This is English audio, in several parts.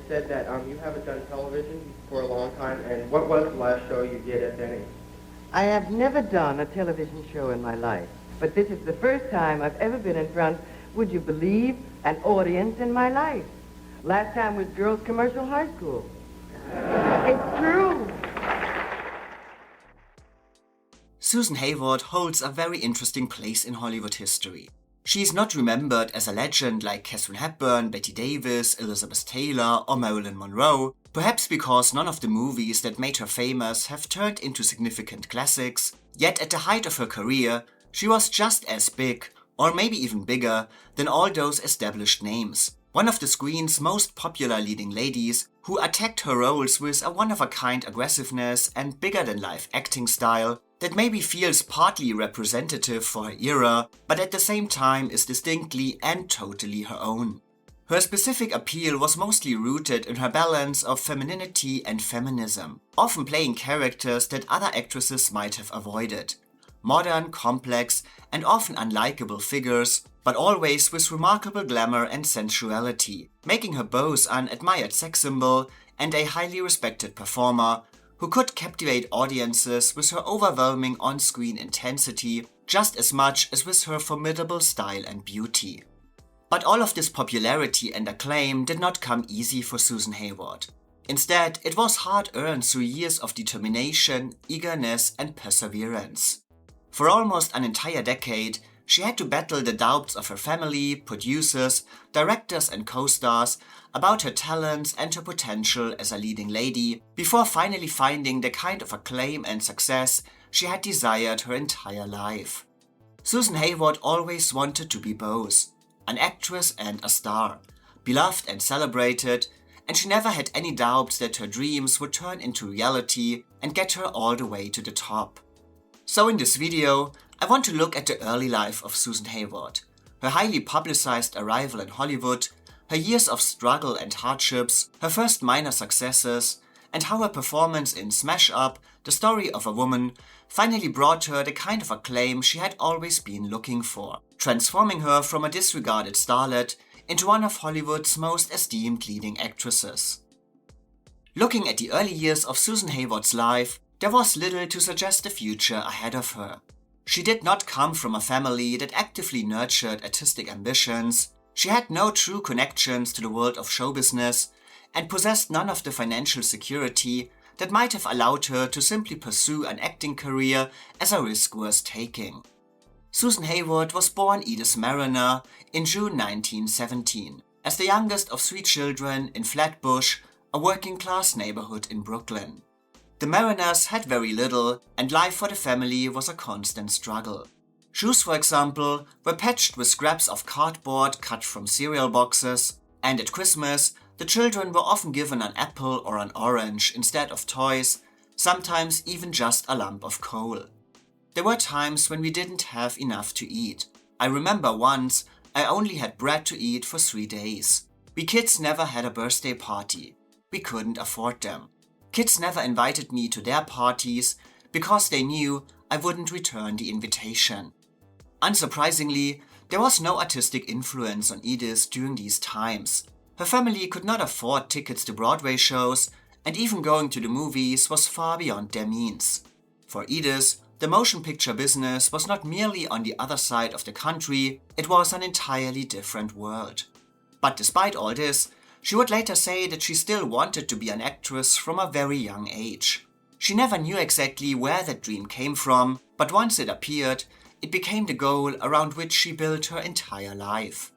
said that you haven't done television for a long time, and what was the last show you did, if any? I have never done a television show in my life, but this is the first time I've ever been in front, would you believe, an audience in my life. Last time was Girls Commercial High School. It's true. Susan Hayward holds a very interesting place in Hollywood history. She is not remembered as a legend like Katharine Hepburn, Bette Davis, Elizabeth Taylor or Marilyn Monroe, perhaps because none of the movies that made her famous have turned into significant classics, yet at the height of her career, she was just as big, or maybe even bigger, than all those established names. One of the screen's most popular leading ladies, who attacked her roles with a one-of-a-kind aggressiveness and bigger-than-life acting style that maybe feels partly representative for her era, but at the same time is distinctly and totally her own. Her specific appeal was mostly rooted in her balance of femininity and feminism, often playing characters that other actresses might have avoided. Modern, complex, and often unlikable figures, but always with remarkable glamour and sensuality, making her both an admired sex symbol and a highly respected performer who could captivate audiences with her overwhelming on-screen intensity just as much as with her formidable style and beauty. But all of this popularity and acclaim did not come easy for Susan Hayward. Instead, it was hard-earned through years of determination, eagerness, and perseverance. For almost an entire decade, she had to battle the doubts of her family, producers, directors and co-stars about her talents and her potential as a leading lady, before finally finding the kind of acclaim and success she had desired her entire life. Susan Hayward always wanted to be both, an actress and a star, beloved and celebrated, and she never had any doubts that her dreams would turn into reality and get her all the way to the top. So in this video, I want to look at the early life of Susan Hayward, her highly publicized arrival in Hollywood, her years of struggle and hardships, her first minor successes, and how her performance in Smash Up, The Story of a Woman, finally brought her the kind of acclaim she had always been looking for, transforming her from a disregarded starlet into one of Hollywood's most esteemed leading actresses. Looking at the early years of Susan Hayward's life, there was little to suggest the future ahead of her. She did not come from a family that actively nurtured artistic ambitions, she had no true connections to the world of show business, and possessed none of the financial security that might have allowed her to simply pursue an acting career as a risk worth taking. Susan Hayward was born Edith Mariner in June 1917, as the youngest of 3 children in Flatbush, a working-class neighborhood in Brooklyn. The Mariners had very little, and life for the family was a constant struggle. Shoes, for example, were patched with scraps of cardboard cut from cereal boxes, and at Christmas, the children were often given an apple or an orange instead of toys, sometimes even just a lump of coal. There were times when we didn't have enough to eat. I remember once I only had bread to eat for 3 days. We kids never had a birthday party. We couldn't afford them. Kids never invited me to their parties because they knew I wouldn't return the invitation. Unsurprisingly, there was no artistic influence on Edith during these times. Her family could not afford tickets to Broadway shows, and even going to the movies was far beyond their means. For Edith, the motion picture business was not merely on the other side of the country, it was an entirely different world. But despite all this, she would later say that she still wanted to be an actress from a very young age. She never knew exactly where that dream came from, but once it appeared, it became the goal around which she built her entire life.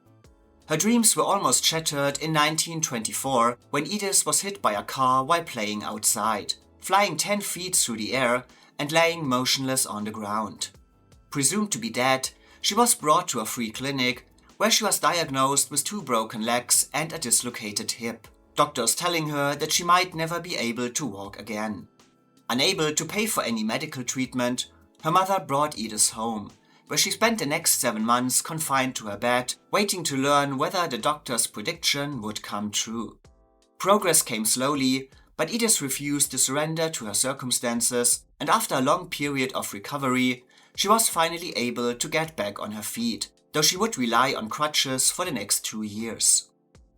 Her dreams were almost shattered in 1924 when Edith was hit by a car while playing outside, flying 10 feet through the air and laying motionless on the ground. Presumed to be dead, she was brought to a free clinic where she was diagnosed with 2 broken legs and a dislocated hip, doctors telling her that she might never be able to walk again. Unable to pay for any medical treatment, her mother brought Edith home, where she spent the next 7 months confined to her bed, waiting to learn whether the doctor's prediction would come true. Progress came slowly, but Edith refused to surrender to her circumstances, and after a long period of recovery, she was finally able to get back on her feet, though she would rely on crutches for the next 2 years.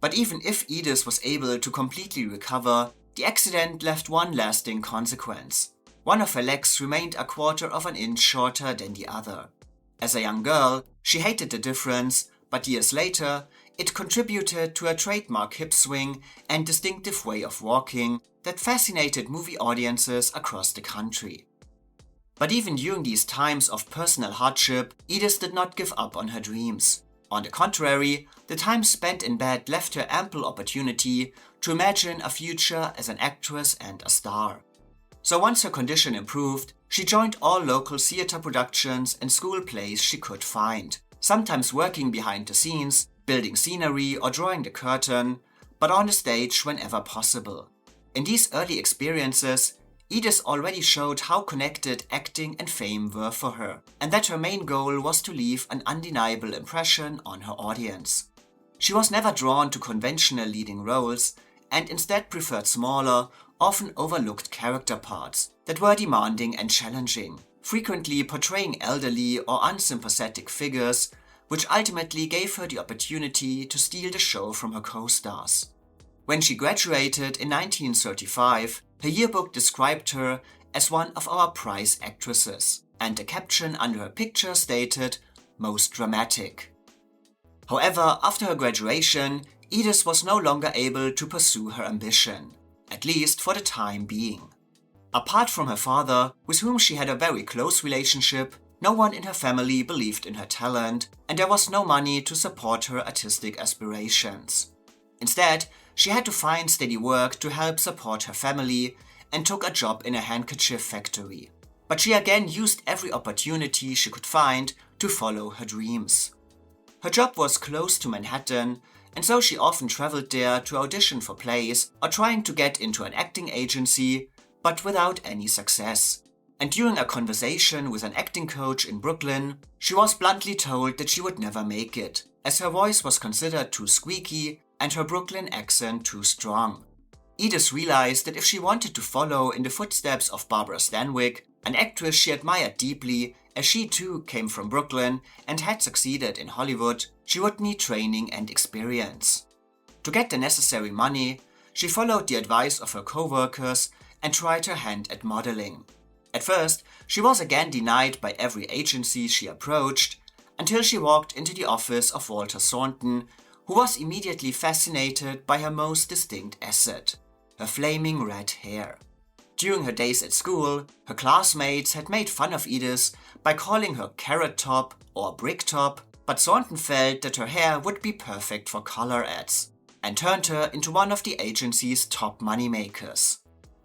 But even if Edith was able to completely recover, the accident left one lasting consequence. One of her legs remained a quarter of an inch shorter than the other. As a young girl, she hated the difference, but years later, it contributed to a trademark hip swing and distinctive way of walking that fascinated movie audiences across the country. But even during these times of personal hardship, Edith did not give up on her dreams. On the contrary, the time spent in bed left her ample opportunity to imagine a future as an actress and a star. So once her condition improved, she joined all local theater productions and school plays she could find, sometimes working behind the scenes, building scenery or drawing the curtain, but on the stage whenever possible. In these early experiences, Edith already showed how connected acting and fame were for her, and that her main goal was to leave an undeniable impression on her audience. She was never drawn to conventional leading roles, and instead preferred smaller, often overlooked character parts that were demanding and challenging, frequently portraying elderly or unsympathetic figures, which ultimately gave her the opportunity to steal the show from her co-stars. When she graduated in 1935, her yearbook described her as one of our prize actresses, and a caption under her picture stated, "Most dramatic." However, after her graduation, Edith was no longer able to pursue her ambition, at least for the time being. Apart from her father, with whom she had a very close relationship, no one in her family believed in her talent, and there was no money to support her artistic aspirations. Instead, she had to find steady work to help support her family and took a job in a handkerchief factory. But she again used every opportunity she could find to follow her dreams. Her job was close to Manhattan, and so she often traveled there to audition for plays or trying to get into an acting agency, but without any success. And during a conversation with an acting coach in Brooklyn, she was bluntly told that she would never make it, as her voice was considered too squeaky and her Brooklyn accent too strong. Edith realized that if she wanted to follow in the footsteps of Barbara Stanwyck, an actress she admired deeply, as she too came from Brooklyn and had succeeded in Hollywood, she would need training and experience. To get the necessary money, she followed the advice of her co-workers and tried her hand at modeling. At first, she was again denied by every agency she approached, until she walked into the office of Walter Thornton, who was immediately fascinated by her most distinct asset, her flaming red hair. During her days at school, her classmates had made fun of Edith by calling her Carrot Top or Brick Top, but Thornton felt that her hair would be perfect for color ads, and turned her into one of the agency's top moneymakers.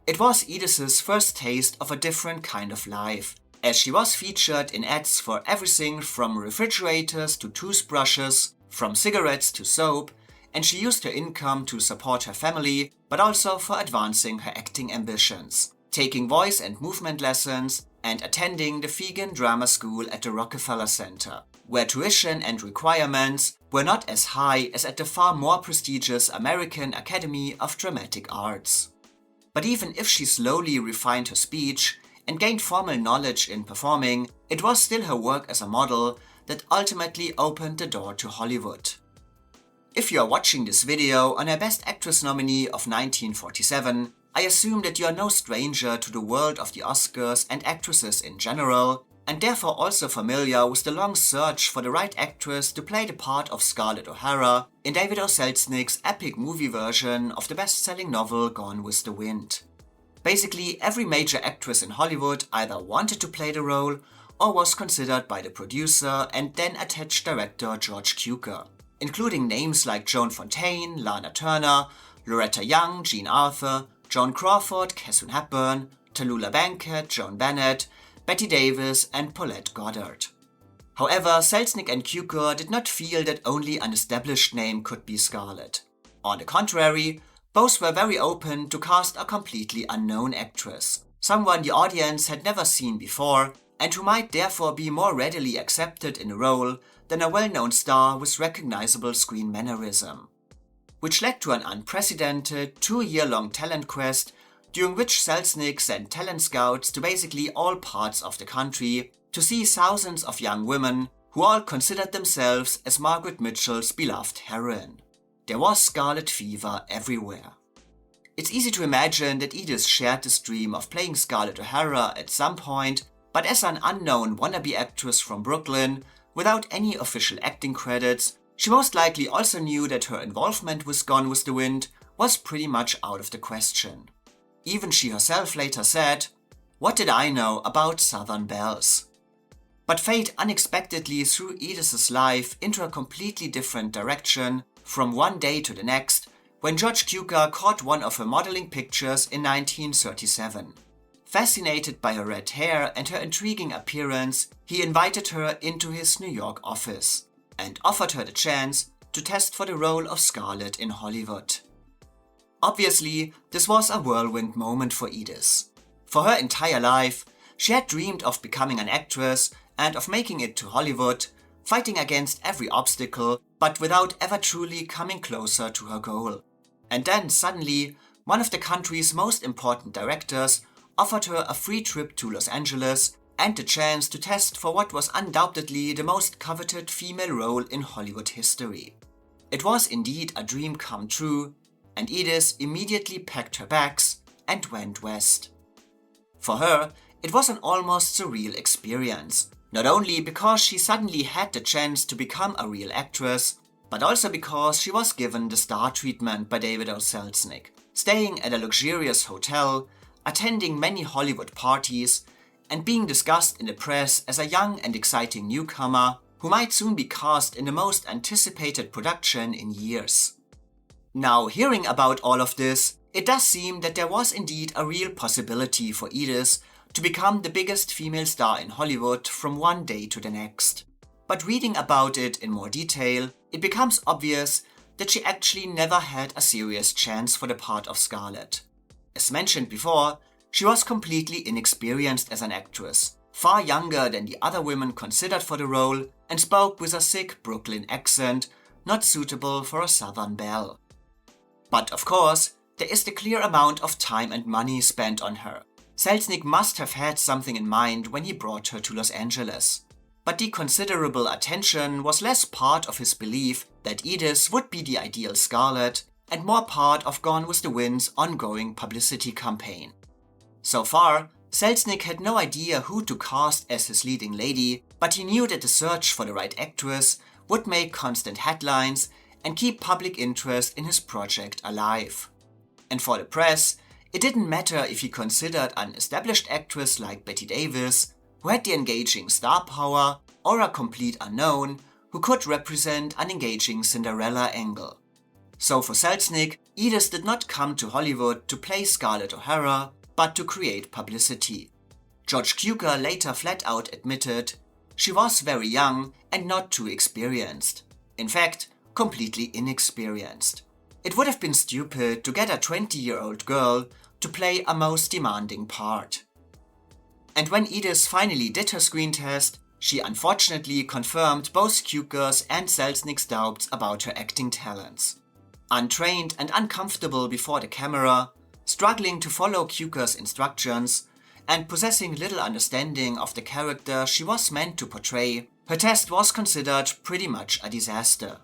It was Edith's first taste of a different kind of life, as she was featured in ads for everything from refrigerators to toothbrushes, from cigarettes to soap, and she used her income to support her family, but also for advancing her acting ambitions, taking voice and movement lessons, and attending the Vegan Drama School at the Rockefeller Center, where tuition and requirements were not as high as at the far more prestigious American Academy of Dramatic Arts. But even if she slowly refined her speech and gained formal knowledge in performing, it was still her work as a model that ultimately opened the door to Hollywood. If you are watching this video on a Best Actress nominee of 1947, I assume that you are no stranger to the world of the Oscars and actresses in general, and therefore also familiar with the long search for the right actress to play the part of Scarlett O'Hara in David O. Selznick's epic movie version of the best-selling novel Gone with the Wind. Basically, every major actress in Hollywood either wanted to play the role or was considered by the producer and then attached director George Cukor, including names like Joan Fontaine, Lana Turner, Loretta Young, Jean Arthur, Joan Crawford, Katharine Hepburn, Tallulah Bankhead, Joan Bennett, Bette Davis and Paulette Goddard. However, Selznick and Cukor did not feel that only an established name could be Scarlett. On the contrary, both were very open to cast a completely unknown actress, someone the audience had never seen before, and who might therefore be more readily accepted in a role than a well-known star with recognizable screen mannerism. Which led to an unprecedented 2-year-long talent quest, during which Selznick sent talent scouts to basically all parts of the country to see thousands of young women who all considered themselves as Margaret Mitchell's beloved heroine. There was scarlet fever everywhere. It's easy to imagine that Edith shared this dream of playing Scarlett O'Hara at some point, but as an unknown wannabe actress from Brooklyn, without any official acting credits, she most likely also knew that her involvement with Gone with the Wind was pretty much out of the question. Even she herself later said, "What did I know about Southern Belles?" But fate unexpectedly threw Edith's life into a completely different direction from one day to the next when George Cukor caught one of her modeling pictures in 1937. Fascinated by her red hair and her intriguing appearance, he invited her into his New York office and offered her the chance to test for the role of Scarlett in Hollywood. Obviously, this was a whirlwind moment for Edith. For her entire life, she had dreamed of becoming an actress and of making it to Hollywood, fighting against every obstacle, but without ever truly coming closer to her goal. And then suddenly, one of the country's most important directors offered her a free trip to Los Angeles and the chance to test for what was undoubtedly the most coveted female role in Hollywood history. It was indeed a dream come true, and Edith immediately packed her bags and went west. For her, it was an almost surreal experience, not only because she suddenly had the chance to become a real actress, but also because she was given the star treatment by David O. Selznick, staying at a luxurious hotel, attending many Hollywood parties, and being discussed in the press as a young and exciting newcomer who might soon be cast in the most anticipated production in years. Now, hearing about all of this, it does seem that there was indeed a real possibility for Edith to become the biggest female star in Hollywood from one day to the next. But reading about it in more detail, it becomes obvious that she actually never had a serious chance for the part of Scarlett. As mentioned before, she was completely inexperienced as an actress, far younger than the other women considered for the role, and spoke with a thick Brooklyn accent, not suitable for a Southern belle. But of course, there is the clear amount of time and money spent on her. Selznick must have had something in mind when he brought her to Los Angeles. But the considerable attention was less part of his belief that Edith would be the ideal Scarlett and more part of Gone with the Wind's ongoing publicity campaign. So far, Selznick had no idea who to cast as his leading lady, but he knew that the search for the right actress would make constant headlines and keep public interest in his project alive. And for the press, it didn't matter if he considered an established actress like Bette Davis, who had the engaging star power, or a complete unknown who could represent an engaging Cinderella angle. So for Selznick, Edith did not come to Hollywood to play Scarlett O'Hara, but to create publicity. George Cukor later flat out admitted she was very young and not too experienced. In fact, completely inexperienced. It would have been stupid to get a 20-year-old girl to play a most demanding part. And when Edith finally did her screen test, she unfortunately confirmed both Cukor's and Selznick's doubts about her acting talents. Untrained and uncomfortable before the camera, struggling to follow Cukor's instructions, and possessing little understanding of the character she was meant to portray, her test was considered pretty much a disaster.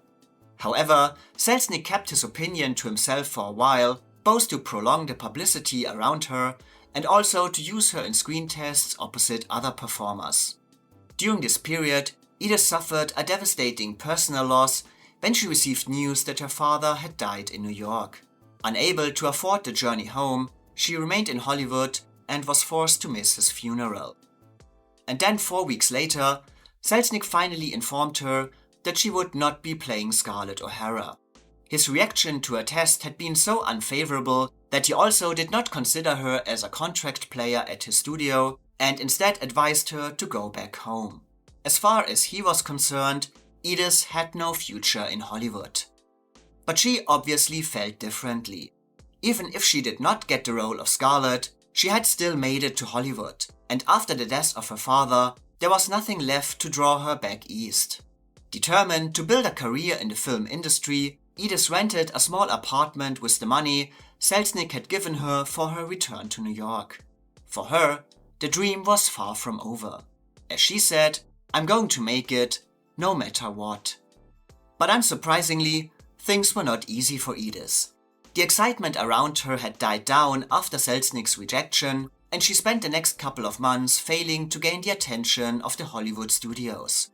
However, Selznick kept his opinion to himself for a while, both to prolong the publicity around her and also to use her in screen tests opposite other performers. During this period, Edith suffered a devastating personal loss when she received news that her father had died in New York. Unable to afford the journey home, she remained in Hollywood and was forced to miss his funeral. And then 4 weeks later, Selznick finally informed her that she would not be playing Scarlett O'Hara. His reaction to her test had been so unfavorable that he also did not consider her as a contract player at his studio and instead advised her to go back home. As far as he was concerned, Edith had no future in Hollywood. But she obviously felt differently. Even if she did not get the role of Scarlett, she had still made it to Hollywood, and after the death of her father, there was nothing left to draw her back east. Determined to build a career in the film industry, Edith rented a small apartment with the money Selznick had given her for her return to New York. For her, the dream was far from over. As she said, "I'm going to make it, no matter what." But unsurprisingly, things were not easy for Edith. The excitement around her had died down after Selznick's rejection, and she spent the next couple of months failing to gain the attention of the Hollywood studios.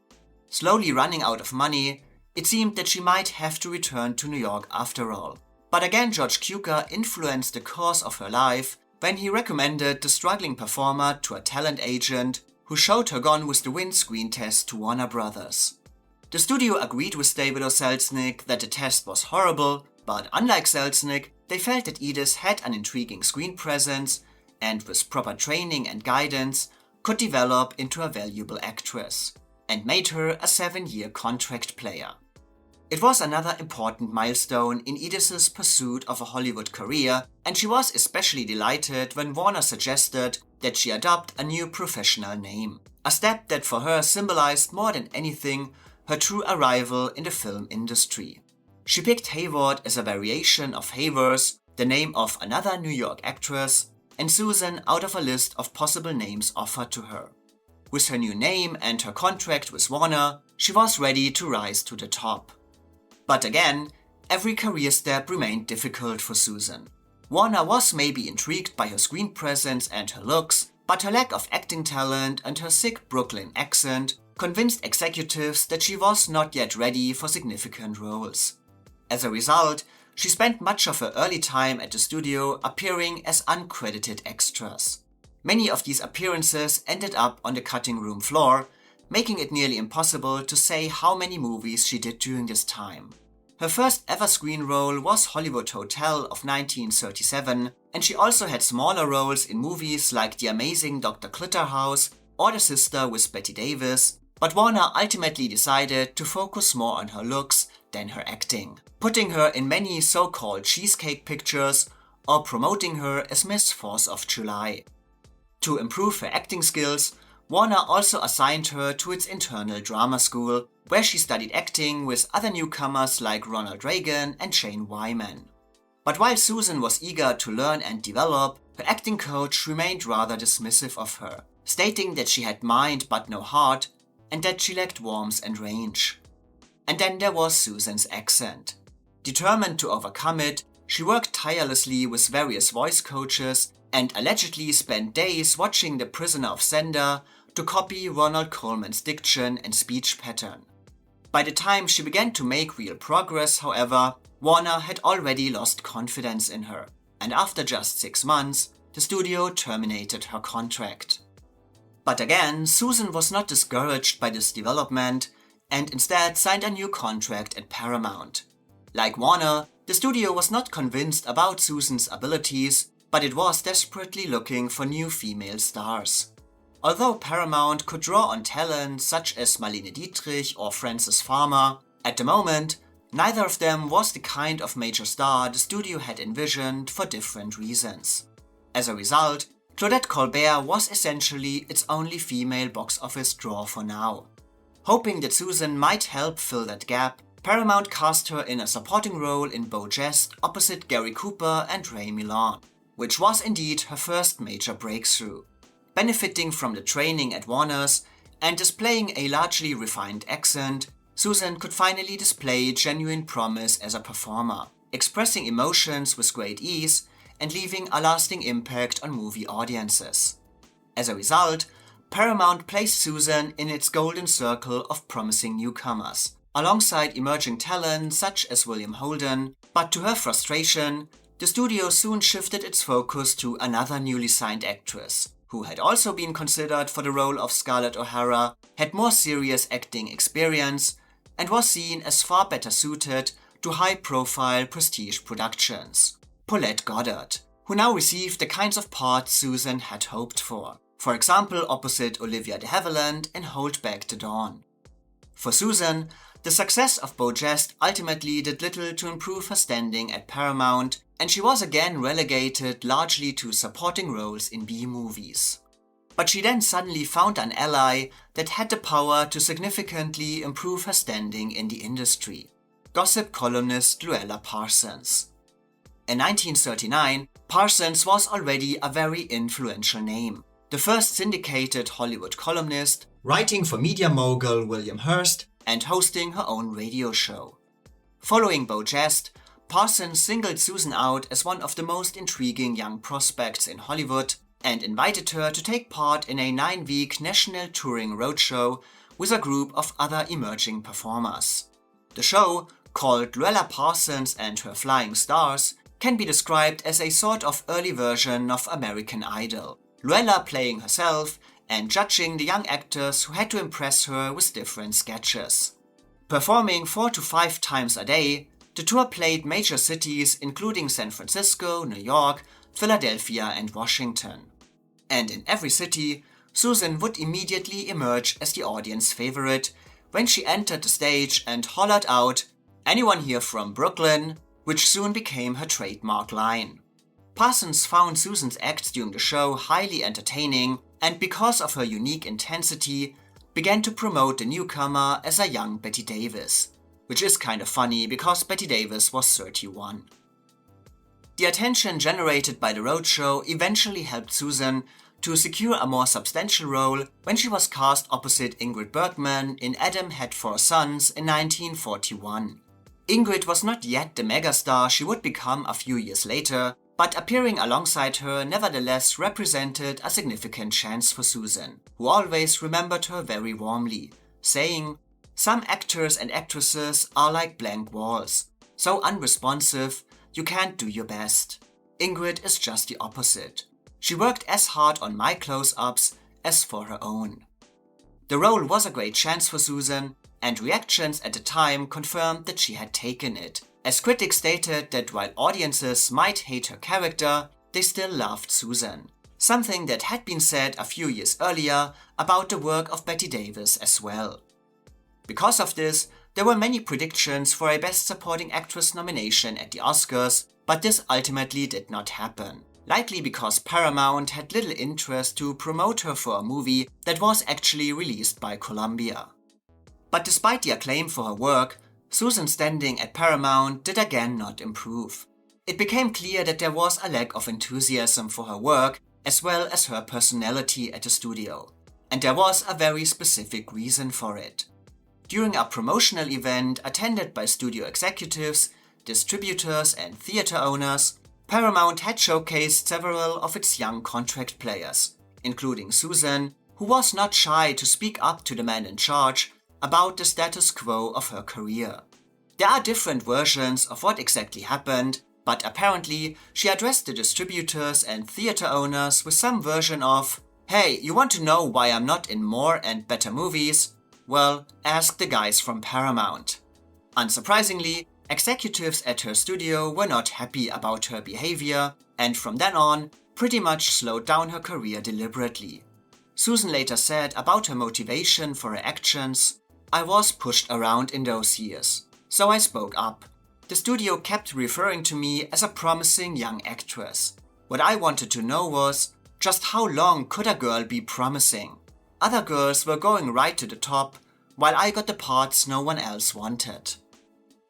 Slowly running out of money, it seemed that she might have to return to New York after all. But again, George Cukor influenced the course of her life when he recommended the struggling performer to a talent agent who showed her Gone with the Wind screen test to Warner Brothers. The studio agreed with David or Selznick that the test was horrible, but unlike Selznick, they felt that Edith had an intriguing screen presence and with proper training and guidance could develop into a valuable actress, and made her a 7-year contract player. It was another important milestone in Edith's pursuit of a Hollywood career, and she was especially delighted when Warner suggested that she adopt a new professional name, a step that for her symbolized more than anything her true arrival in the film industry. She picked Hayward as a variation of Havers, the name of another New York actress, and Susan out of a list of possible names offered to her. With her new name and her contract with Warner, she was ready to rise to the top. But again, every career step remained difficult for Susan. Warner was maybe intrigued by her screen presence and her looks, but her lack of acting talent and her thick Brooklyn accent convinced executives that she was not yet ready for significant roles. As a result, she spent much of her early time at the studio appearing as uncredited extras. Many of these appearances ended up on the cutting room floor, making it nearly impossible to say how many movies she did during this time. Her first ever screen role was Hollywood Hotel of 1937, and she also had smaller roles in movies like The Amazing Dr. Clitterhouse or The Sister with Bette Davis, but Warner ultimately decided to focus more on her looks than her acting, putting her in many so-called cheesecake pictures or promoting her as Miss 4th of July. To improve her acting skills, Warner also assigned her to its internal drama school, where she studied acting with other newcomers like Ronald Reagan and Jane Wyman. But while Susan was eager to learn and develop, her acting coach remained rather dismissive of her, stating that she had mind but no heart, and that she lacked warmth and range. And then there was Susan's accent. Determined to overcome it, she worked tirelessly with various voice coaches and allegedly spent days watching The Prisoner of Zenda to copy Ronald Colman's diction and speech pattern. By the time she began to make real progress, however, Warner had already lost confidence in her, and after just 6 months, the studio terminated her contract. But again, Susan was not discouraged by this development and instead signed a new contract at Paramount. Like Warner, the studio was not convinced about Susan's abilities, but it was desperately looking for new female stars. Although Paramount could draw on talent such as Marlene Dietrich or Frances Farmer, at the moment, neither of them was the kind of major star the studio had envisioned for different reasons. As a result, Claudette Colbert was essentially its only female box office draw for now. Hoping that Susan might help fill that gap, Paramount cast her in a supporting role in Beau Geste opposite Gary Cooper and Ray Milland, which was indeed her first major breakthrough. Benefiting from the training at Warner's and displaying a largely refined accent, Susan could finally display genuine promise as a performer, expressing emotions with great ease and leaving a lasting impact on movie audiences. As a result, Paramount placed Susan in its golden circle of promising newcomers, alongside emerging talent such as William Holden, but to her frustration, the studio soon shifted its focus to another newly signed actress, who had also been considered for the role of Scarlett O'Hara, had more serious acting experience, and was seen as far better suited to high-profile prestige productions. Paulette Goddard, who now received the kinds of parts Susan had hoped for example opposite Olivia de Havilland in Hold Back the Dawn. For Susan, the success of Beau Geste ultimately did little to improve her standing at Paramount, and she was again relegated largely to supporting roles in B-movies. But she then suddenly found an ally that had the power to significantly improve her standing in the industry: gossip columnist Luella Parsons. In 1939, Parsons was already a very influential name, the first syndicated Hollywood columnist, writing for media mogul William Hearst and hosting her own radio show. Following Beau Jest, Parsons singled Susan out as one of the most intriguing young prospects in Hollywood and invited her to take part in a 9-week national touring roadshow with a group of other emerging performers. The show, called Luella Parsons and Her Flying Stars, can be described as a sort of early version of American Idol. Luella playing herself and judging the young actors who had to impress her with different sketches. Performing 4 to 5 times a day, the tour played major cities including San Francisco, New York, Philadelphia and Washington. And in every city, Susan would immediately emerge as the audience favorite when she entered the stage and hollered out, "Anyone here from Brooklyn?" which soon became her trademark line. Parsons found Susan's acts during the show highly entertaining and because of her unique intensity, began to promote the newcomer as a young Betty Davis, which is kind of funny because Betty Davis was 31. The attention generated by the roadshow eventually helped Susan to secure a more substantial role when she was cast opposite Ingrid Bergman in Adam Had 4 Sons in 1941. Ingrid was not yet the megastar she would become a few years later, but appearing alongside her nevertheless represented a significant chance for Susan, who always remembered her very warmly, saying, "Some actors and actresses are like blank walls, so unresponsive, you can't do your best. Ingrid is just the opposite. She worked as hard on my close-ups as for her own." The role was a great chance for Susan, and reactions at the time confirmed that she had taken it, as critics stated that while audiences might hate her character, they still loved Susan. Something that had been said a few years earlier about the work of Betty Davis as well. Because of this, there were many predictions for a Best Supporting Actress nomination at the Oscars, but this ultimately did not happen. Likely because Paramount had little interest to promote her for a movie that was actually released by Columbia. But despite the acclaim for her work, Susan's standing at Paramount did again not improve. It became clear that there was a lack of enthusiasm for her work as well as her personality at the studio. And there was a very specific reason for it. During a promotional event attended by studio executives, distributors and theater owners, Paramount had showcased several of its young contract players, including Susan, who was not shy to speak up to the man in charge about the status quo of her career. There are different versions of what exactly happened, but apparently she addressed the distributors and theater owners with some version of, "Hey, you want to know why I'm not in more and better movies? Well, ask the guys from Paramount." Unsurprisingly, executives at her studio were not happy about her behavior, and from then on, pretty much slowed down her career deliberately. Susan later said about her motivation for her actions, "I was pushed around in those years, so I spoke up. The studio kept referring to me as a promising young actress. What I wanted to know was, just how long could a girl be promising? Other girls were going right to the top, while I got the parts no one else wanted."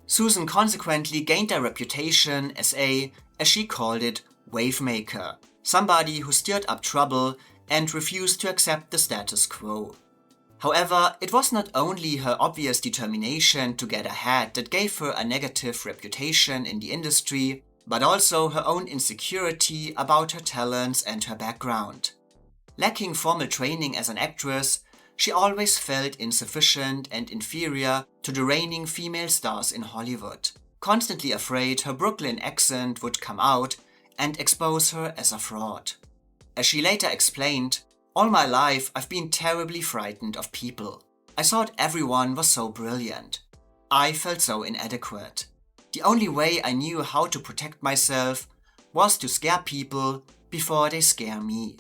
Susan consequently gained a reputation as a, as she called it, wave maker, somebody who stirred up trouble and refused to accept the status quo. However, it was not only her obvious determination to get ahead that gave her a negative reputation in the industry, but also her own insecurity about her talents and her background. Lacking formal training as an actress, she always felt insufficient and inferior to the reigning female stars in Hollywood, constantly afraid her Brooklyn accent would come out and expose her as a fraud. As she later explained, "All my life I've been terribly frightened of people. I thought everyone was so brilliant. I felt so inadequate. The only way I knew how to protect myself was to scare people before they scare me."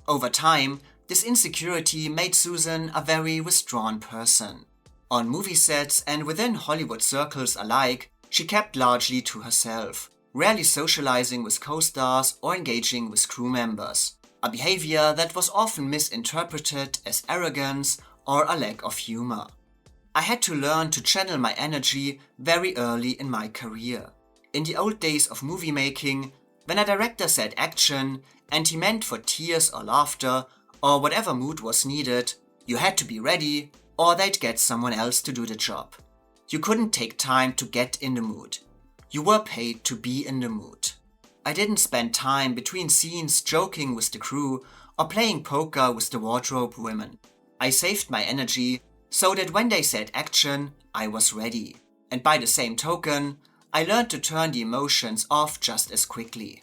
Over time, this insecurity made Susan a very withdrawn person. On movie sets and within Hollywood circles alike, she kept largely to herself, rarely socializing with co-stars or engaging with crew members, a behavior that was often misinterpreted as arrogance or a lack of humor. I had to learn to channel my energy very early in my career. In the old days of movie making, when a director said action and he meant for tears or laughter or whatever mood was needed, you had to be ready or they'd get someone else to do the job. You couldn't take time to get in the mood. You were paid to be in the mood. I didn't spend time between scenes joking with the crew or playing poker with the wardrobe women. I saved my energy so that when they said action, I was ready. And by the same token, I learned to turn the emotions off just as quickly.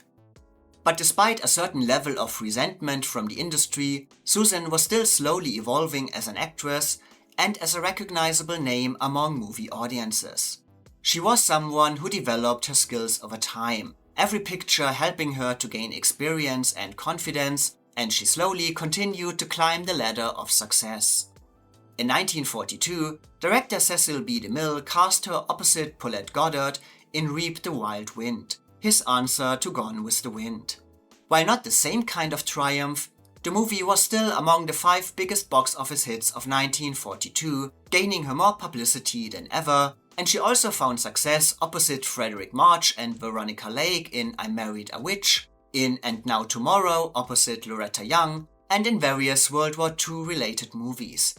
But despite a certain level of resentment from the industry, Susan was still slowly evolving as an actress and as a recognizable name among movie audiences. She was someone who developed her skills over time, every picture helping her to gain experience and confidence, and she slowly continued to climb the ladder of success. In 1942, director Cecil B. DeMille cast her opposite Paulette Goddard in Reap the Wild Wind, his answer to Gone with the Wind. While not the same kind of triumph, the movie was still among the 5 biggest box office hits of 1942, gaining her more publicity than ever, and she also found success opposite Frederick March and Veronica Lake in I Married a Witch, in And Now Tomorrow opposite Loretta Young, and in various World War II related movies.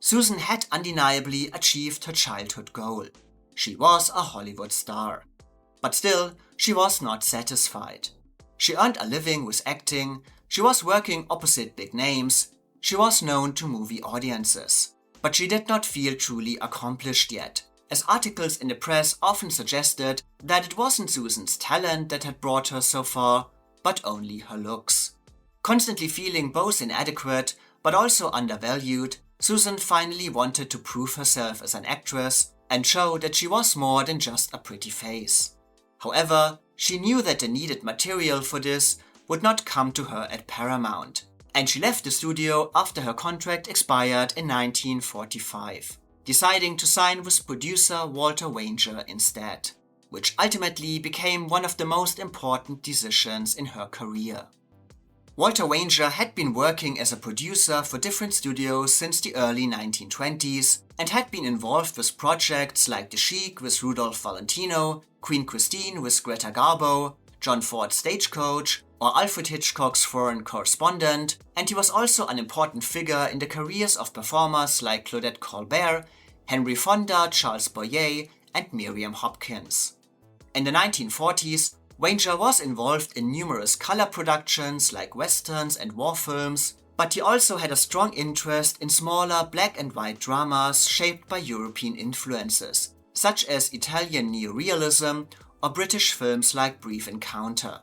Susan had undeniably achieved her childhood goal. She was a Hollywood star. But still, she was not satisfied. She earned a living with acting, she was working opposite big names, she was known to movie audiences. But she did not feel truly accomplished yet, as articles in the press often suggested that it wasn't Susan's talent that had brought her so far, but only her looks. Constantly feeling both inadequate but also undervalued, Susan finally wanted to prove herself as an actress and show that she was more than just a pretty face. However, she knew that the needed material for this would not come to her at Paramount, and she left the studio after her contract expired in 1945, deciding to sign with producer Walter Wanger instead, which ultimately became one of the most important decisions in her career. Walter Wanger had been working as a producer for different studios since the early 1920s and had been involved with projects like The Chic with Rudolph Valentino, Queen Christine with Greta Garbo, John Ford's Stagecoach, or Alfred Hitchcock's Foreign Correspondent, and he was also an important figure in the careers of performers like Claudette Colbert, Henry Fonda, Charles Boyer, and Miriam Hopkins. In the 1940s, Wanger was involved in numerous color productions like westerns and war films, but he also had a strong interest in smaller black and white dramas shaped by European influences, such as Italian neorealism or British films like Brief Encounter.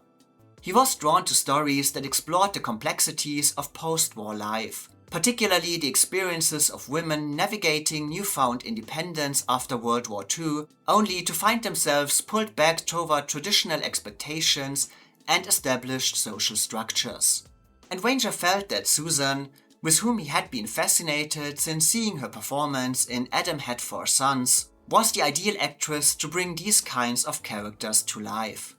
He was drawn to stories that explored the complexities of post-war life, particularly the experiences of women navigating newfound independence after World War II, only to find themselves pulled back toward traditional expectations and established social structures. And Wanger felt that Susan, with whom he had been fascinated since seeing her performance in Adam Had Four Sons, was the ideal actress to bring these kinds of characters to life.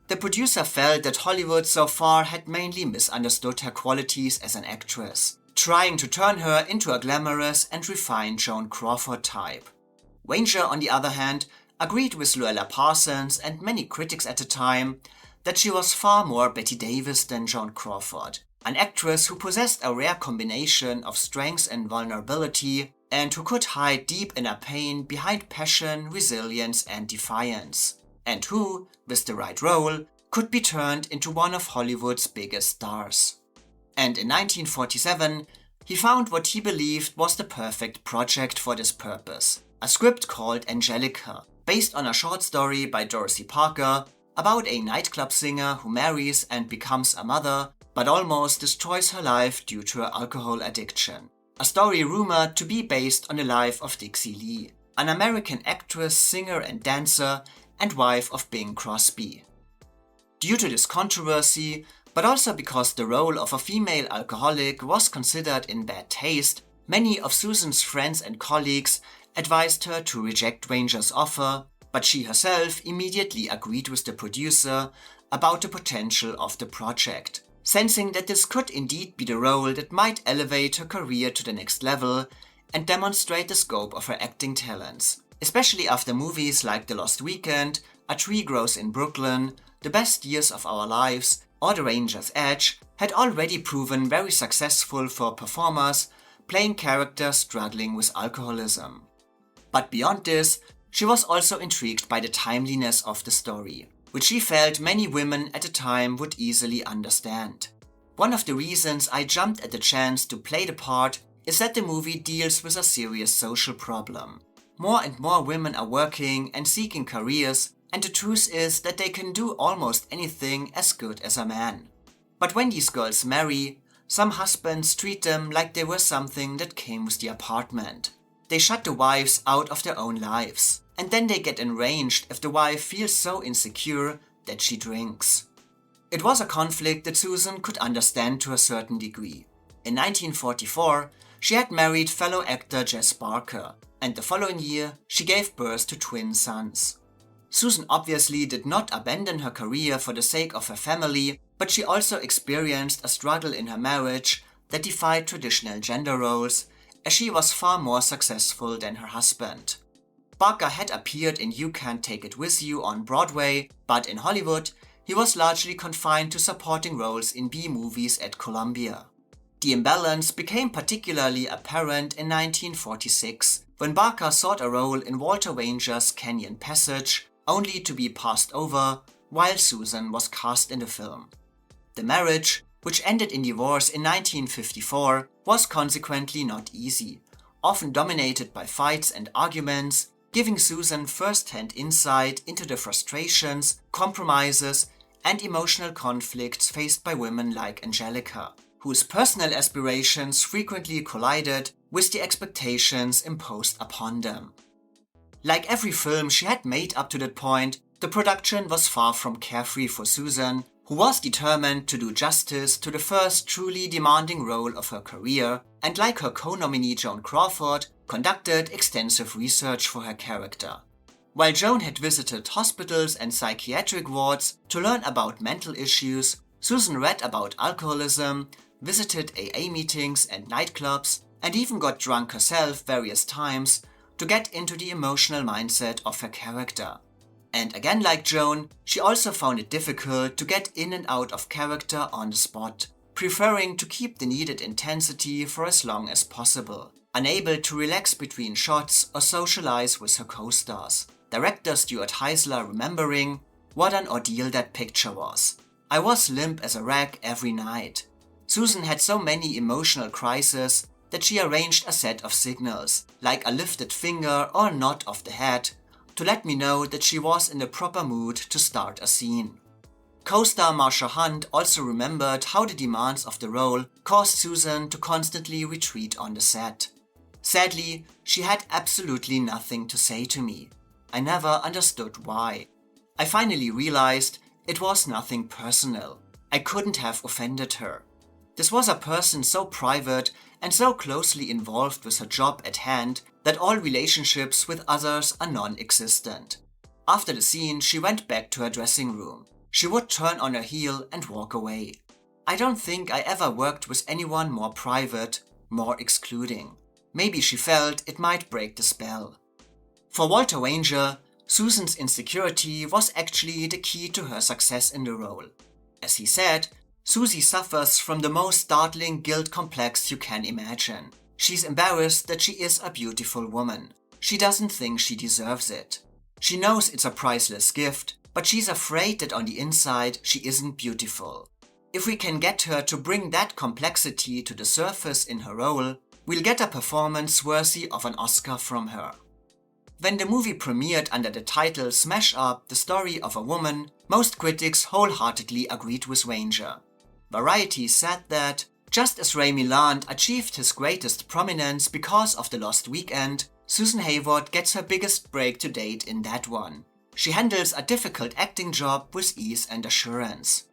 The producer felt that Hollywood so far had mainly misunderstood her qualities as an actress, trying to turn her into a glamorous and refined Joan Crawford type. Wanger, on the other hand, agreed with Luella Parsons and many critics at the time that she was far more Bette Davis than Joan Crawford, an actress who possessed a rare combination of strength and vulnerability and who could hide deep inner pain behind passion, resilience and defiance, and who, with the right role, could be turned into one of Hollywood's biggest stars. And in 1947, he found what he believed was the perfect project for this purpose, a script called Angelica, based on a short story by Dorothy Parker about a nightclub singer who marries and becomes a mother, but almost destroys her life due to her alcohol addiction. A story rumored to be based on the life of Dixie Lee, an American actress, singer and dancer, and wife of Bing Crosby. Due to this controversy, but also because the role of a female alcoholic was considered in bad taste, many of Susan's friends and colleagues advised her to reject Wanger's offer, but she herself immediately agreed with the producer about the potential of the project, sensing that this could indeed be the role that might elevate her career to the next level and demonstrate the scope of her acting talents, especially after movies like The Lost Weekend, A Tree Grows in Brooklyn, The Best Years of Our Lives, or The Ranger's Edge had already proven very successful for performers playing characters struggling with alcoholism. But beyond this, she was also intrigued by the timeliness of the story, which she felt many women at the time would easily understand. One of the reasons I jumped at the chance to play the part is that the movie deals with a serious social problem. More and more women are working and seeking careers, and the truth is that they can do almost anything as good as a man. But when these girls marry, some husbands treat them like they were something that came with the apartment. They shut the wives out of their own lives, and then they get enraged if the wife feels so insecure that she drinks. It was a conflict that Susan could understand to a certain degree. In 1944, she had married fellow actor Jess Barker, and the following year she gave birth to twin sons. Susan obviously did not abandon her career for the sake of her family, but she also experienced a struggle in her marriage that defied traditional gender roles, as she was far more successful than her husband. Barker had appeared in You Can't Take It With You on Broadway, but in Hollywood, he was largely confined to supporting roles in B-movies at Columbia. The imbalance became particularly apparent in 1946, when Barker sought a role in Walter Wanger's Canyon Passage, only to be passed over while Susan was cast in the film. The marriage, which ended in divorce in 1954, was consequently not easy, often dominated by fights and arguments, giving Susan first-hand insight into the frustrations, compromises, and emotional conflicts faced by women like Angelica, whose personal aspirations frequently collided with the expectations imposed upon them. Like every film she had made up to that point, the production was far from carefree for Susan, who was determined to do justice to the first truly demanding role of her career, and like her co-nominee Joan Crawford, conducted extensive research for her character. While Joan had visited hospitals and psychiatric wards to learn about mental issues, Susan read about alcoholism, visited AA meetings and nightclubs, and even got drunk herself various times to get into the emotional mindset of her character. And again, like Joan, she also found it difficult to get in and out of character on the spot, preferring to keep the needed intensity for as long as possible, unable to relax between shots or socialize with her co-stars. Director Stuart Heisler remembering, "What an ordeal that picture was. I was limp as a rag every night. Susan had so many emotional crises that she arranged a set of signals, like a lifted finger or a nod of the head, to let me know that she was in the proper mood to start a scene." Co-star Marsha Hunt also remembered how the demands of the role caused Susan to constantly retreat on the set. "Sadly, she had absolutely nothing to say to me. I never understood why. I finally realized it was nothing personal. I couldn't have offended her. This was a person so private and so closely involved with her job at hand that all relationships with others are non-existent." After the scene, she went back to her dressing room. She would turn on her heel and walk away. "I don't think I ever worked with anyone more private, more excluding. Maybe she felt it might break the spell." For Walter Wanger, Susan's insecurity was actually the key to her success in the role. As he said, "Susie suffers from the most startling guilt complex you can imagine. She's embarrassed that she is a beautiful woman. She doesn't think she deserves it. She knows it's a priceless gift, but she's afraid that on the inside she isn't beautiful. If we can get her to bring that complexity to the surface in her role, we'll get a performance worthy of an Oscar from her." When the movie premiered under the title Smash Up, the Story of a Woman, most critics wholeheartedly agreed with Wanger. Variety said that, just as Ray Milland achieved his greatest prominence because of The Lost Weekend, Susan Hayward gets her biggest break to date in that one. She handles a difficult acting job with ease and assurance.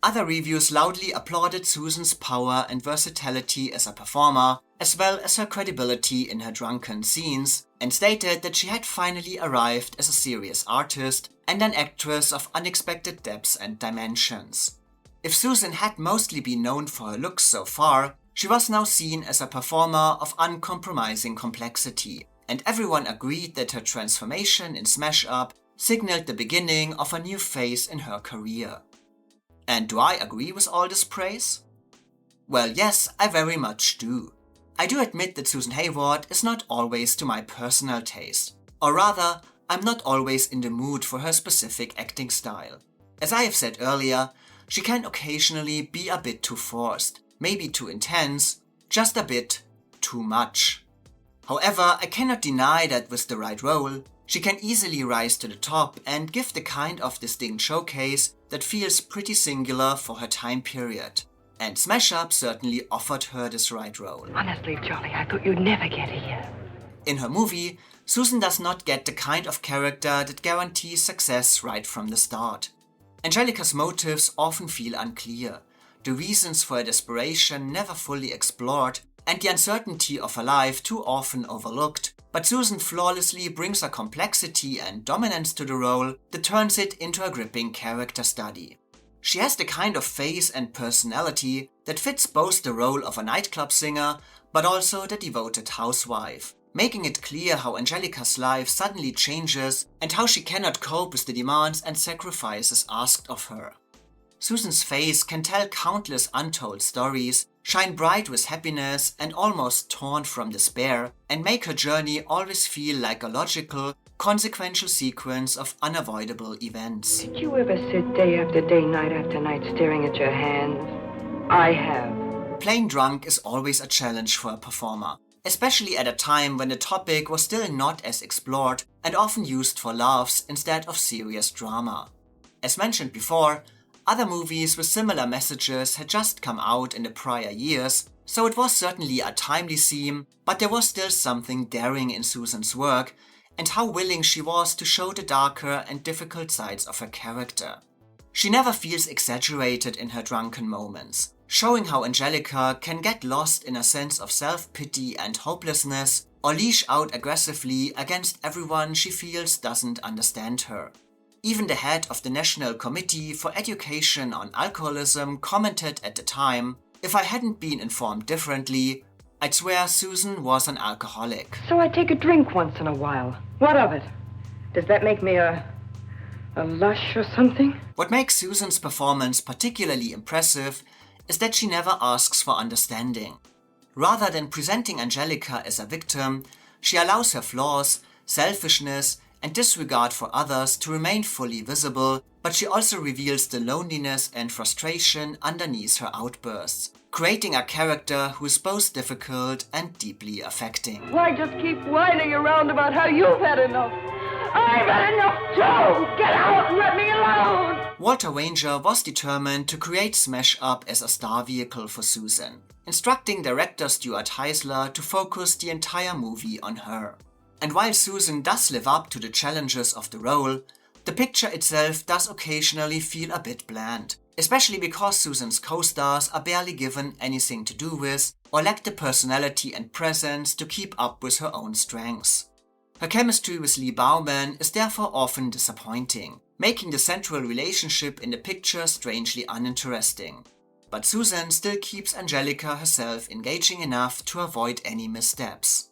Other reviews loudly applauded Susan's power and versatility as a performer, as well as her credibility in her drunken scenes, and stated that she had finally arrived as a serious artist and an actress of unexpected depths and dimensions. If Susan had mostly been known for her looks so far, she was now seen as a performer of uncompromising complexity, and everyone agreed that her transformation in Smash Up signaled the beginning of a new phase in her career. And do I agree with all this praise? Well, yes, I very much do. I do admit that Susan Hayward is not always to my personal taste. Or rather, I'm not always in the mood for her specific acting style. As I have said earlier, she can occasionally be a bit too forced, maybe too intense, just a bit too much. However, I cannot deny that with the right role, she can easily rise to the top and give the kind of distinct showcase that feels pretty singular for her time period. And Smash Up certainly offered her this right role. Honestly, Charlie, I thought you'd never get here. In her movie, Susan does not get the kind of character that guarantees success right from the start. Angelica's motives often feel unclear, the reasons for her desperation never fully explored, and the uncertainty of her life too often overlooked, but Susan flawlessly brings a complexity and dominance to the role that turns it into a gripping character study. She has the kind of face and personality that fits both the role of a nightclub singer, but also the devoted housewife, making it clear how Angelica's life suddenly changes and how she cannot cope with the demands and sacrifices asked of her. Susan's face can tell countless untold stories, shine bright with happiness and almost torn from despair, and make her journey always feel like a logical, consequential sequence of unavoidable events. Did you ever sit day after day, night after night, staring at your hands? I have. Playing drunk is always a challenge for a performer, especially at a time when the topic was still not as explored and often used for laughs instead of serious drama. As mentioned before, other movies with similar messages had just come out in the prior years, so it was certainly a timely theme, but there was still something daring in Susan's work and how willing she was to show the darker and difficult sides of her character. She never feels exaggerated in her drunken moments, showing how Angelica can get lost in a sense of self-pity and hopelessness, or leash out aggressively against everyone she feels doesn't understand her. Even the head of the National Committee for Education on Alcoholism commented at the time, "If I hadn't been informed differently, I'd swear Susan was an alcoholic." So I take a drink once in a while. What of it? Does that make me a lush or something? What makes Susan's performance particularly impressive is that she never asks for understanding. Rather than presenting Angelica as a victim, she allows her flaws, selfishness, and disregard for others to remain fully visible, but she also reveals the loneliness and frustration underneath her outbursts, creating a character who is both difficult and deeply affecting. Why just keep whining around about how you've had enough? I've had enough too! Get out and let me alone! Walter Wanger was determined to create Smash Up as a star vehicle for Susan, instructing director Stuart Heisler to focus the entire movie on her. And while Susan does live up to the challenges of the role, the picture itself does occasionally feel a bit bland, especially because Susan's co-stars are barely given anything to do with or lack the personality and presence to keep up with her own strengths. Her chemistry with Lee Bauman is therefore often disappointing, making the central relationship in the picture strangely uninteresting. But Susan still keeps Angelica herself engaging enough to avoid any missteps.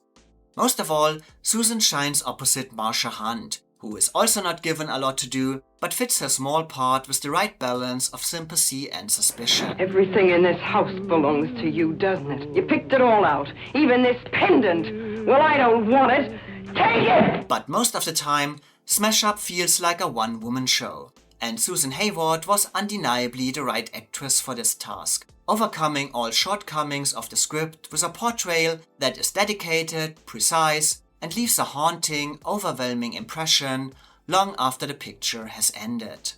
Most of all, Susan shines opposite Marsha Hunt, who is also not given a lot to do, but fits her small part with the right balance of sympathy and suspicion. Everything in this house belongs to you, doesn't it? You picked it all out, even this pendant. Well, I don't want it. Take it! But most of the time, Smash Up feels like a one-woman show, and Susan Hayward was undeniably the right actress for this task, overcoming all shortcomings of the script with a portrayal that is dedicated, precise, and leaves a haunting, overwhelming impression long after the picture has ended.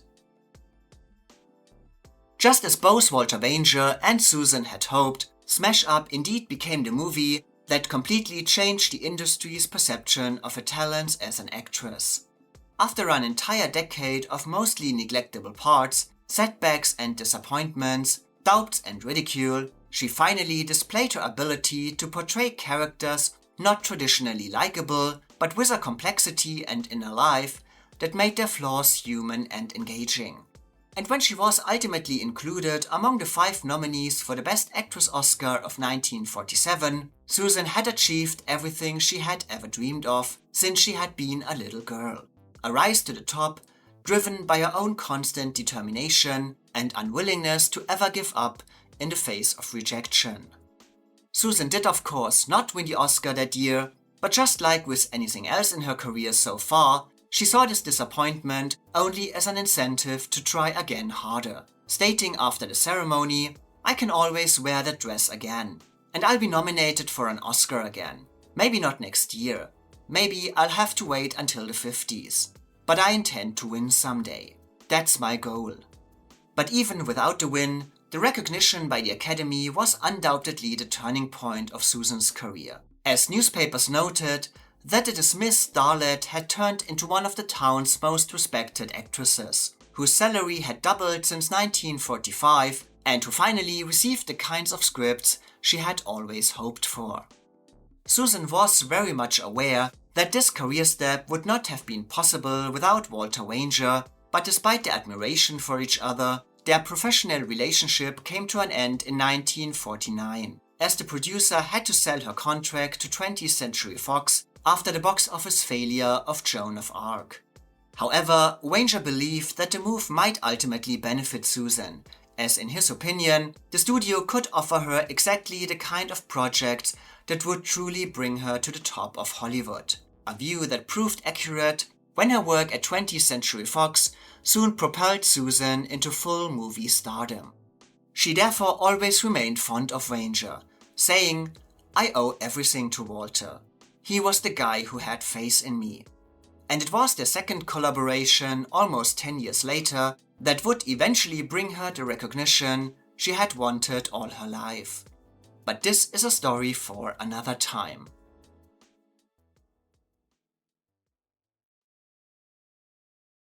Just as both Walter Wanger and Susan had hoped, Smash Up indeed became the movie that completely changed the industry's perception of her talents as an actress. After an entire decade of mostly neglectable parts, setbacks and disappointments, doubts and ridicule, she finally displayed her ability to portray characters not traditionally likable, but with a complexity and inner life that made their flaws human and engaging. And when she was ultimately included among the 5 nominees for the Best Actress Oscar of 1947, Susan had achieved everything she had ever dreamed of since she had been a little girl. A rise to the top, driven by her own constant determination and unwillingness to ever give up in the face of rejection. Susan did of course not win the Oscar that year, but just like with anything else in her career so far, she saw this disappointment only as an incentive to try again harder, stating after the ceremony, "I can always wear that dress again, and I'll be nominated for an Oscar again. Maybe not next year, maybe I'll have to wait until the 50s, but I intend to win someday. That's my goal." But even without the win, the recognition by the Academy was undoubtedly the turning point of Susan's career, as newspapers noted that the dismissed starlet had turned into one of the town's most respected actresses, whose salary had doubled since 1945 and who finally received the kinds of scripts she had always hoped for. Susan was very much aware that this career step would not have been possible without Walter Wanger, but despite their admiration for each other, their professional relationship came to an end in 1949, as the producer had to sell her contract to 20th Century Fox after the box office failure of Joan of Arc. However, Wanger believed that the move might ultimately benefit Susan, as in his opinion, the studio could offer her exactly the kind of project that would truly bring her to the top of Hollywood, a view that proved accurate when her work at 20th Century Fox soon propelled Susan into full movie stardom. She therefore always remained fond of Wanger, saying, "I owe everything to Walter. He was the guy who had faith in me." And it was their second collaboration almost 10 years later that would eventually bring her the recognition she had wanted all her life. But this is a story for another time.